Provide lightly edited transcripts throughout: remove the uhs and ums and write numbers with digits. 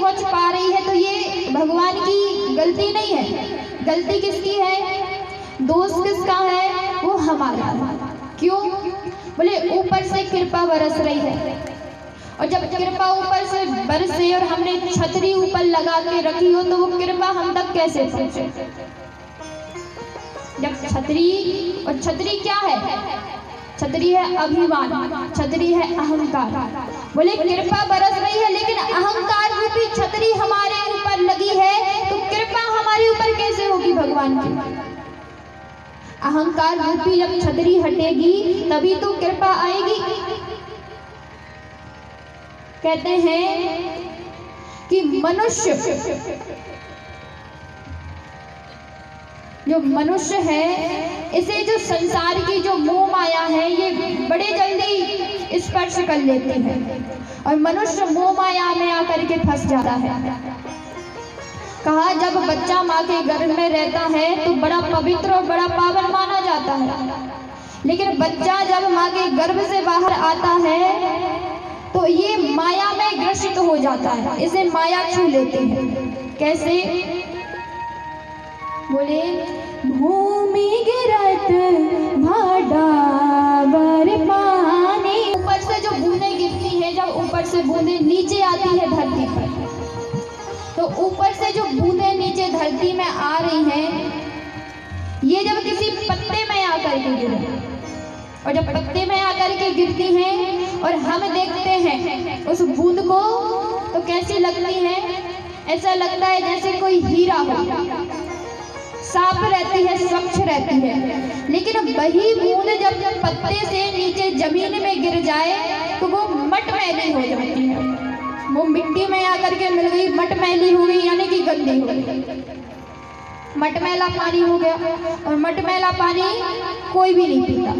पहुंच पा रही है तो ये भगवान की गलती नहीं है। गलती किसकी है? दोष किसका है? वो हमारा। क्यों? बोले ऊपर से कृपा बरस रही है, और जब कृपा ऊपर से बरसे और हमने छतरी ऊपर लगा के रखी हो तो वो कृपा हम तक कैसे पहुंचे? जब छतरी, और छतरी क्या है? छतरी है अभिमान, छतरी है अहंकार। बोले कृपा बरस रही है लेकिन अहंकार रूपी छतरी हमारे ऊपर लगी है, तो कृपा हमारे ऊपर कैसे होगी भगवान की? अहंकार रूपी जब छतरी हटेगी तभी तो कृपा आएगी। कहते हैं कि मनुष्य, जो मनुष्य है, इसे जो संसार की जो मोह माया है ये बड़े जल्दी स्पर्श कर लेती है और मनुष्य मोह माया में आकर के फंस जाता है। कहा जब बच्चा माँ के गर्भ में रहता है तो बड़ा पवित्र और बड़ा पावन माना जाता है, लेकिन बच्चा जब माँ के गर्भ से बाहर आता है तो ये माया में ग्रसित हो जाता है, इसे माया छू लेती है। कैसे? बोले भूमि गिरत भाडावर पानी, ऊपर से जो बूंदें गिरती है, जब ऊपर से बूंदें नीचे आती है धरती पर, तो ऊपर से जो बूंदें नीचे धरती में आ रही हैं, ये जब किसी पत्ते में आकर के गिरे, और जब पत्ते में आकर के गिरती हैं और हम देखते हैं उस बूंद को तो कैसी लगती है? ऐसा लगता है जैसे कोई हीरा हो, साफ रहती है, स्वच्छ रहती है। लेकिन वही बूंद जब पत्ते से नीचे जमीन में गिर जाए तो वो मटमैली हो जाती है। वो मिट्टी में आकर के मिल गई, मटमैली हो गई, यानी कि गंदी हो गई, मटमैला पानी हो गया। और मटमैला पानी कोई भी नहीं पीता,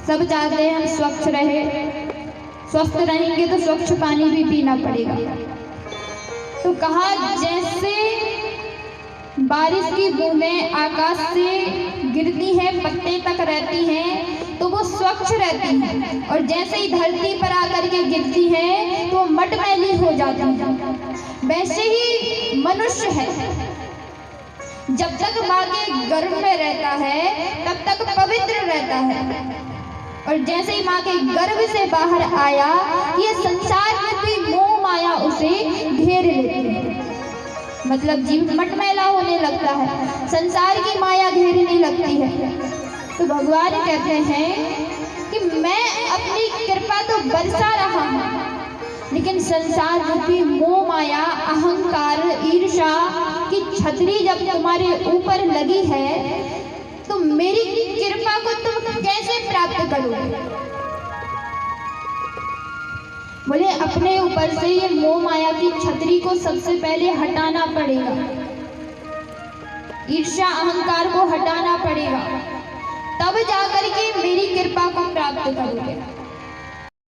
सब चाहते हैं हम स्वच्छ रहे, स्वस्थ रहेंगे तो स्वच्छ पानी भी पीना पड़ेगा। तो कहा जैसे बारिश की बूंदें आकाश से गिरती हैं, पत्ते तक रहती हैं तो वो स्वच्छ रहती हैं, और जैसे ही धरती पर आकर के गिरती हैं तो मटमैली हो जाती हैं। वैसे ही मनुष्य है, जब तक माँ के गर्भ में रहता है तब तक पवित्र रहता है, और जैसे ही माँ के गर्भ से बाहर आया ये संसार रूपी मोह माया उसे घेर लेती है। मतलब जीव मटमैला होने लगता है, संसार की माया घेरने लगती है। तो भगवान कहते हैं कि मैं अपनी कृपा तो बरसा रहा हूँ, लेकिन संसार रूपी मोह माया, अहंकार, ईर्ष्या की छतरी जब तुम्हारे ऊपर लगी है तो मेरी कृपा को तुम कैसे प्राप्त करोगे? बोले अपने ऊपर से ये मोह माया की छतरी को सबसे पहले हटाना पड़ेगा, ईर्ष्या अहंकार को हटाना पड़ेगा, तब जाकर के मेरी कृपा को प्राप्त करोगे।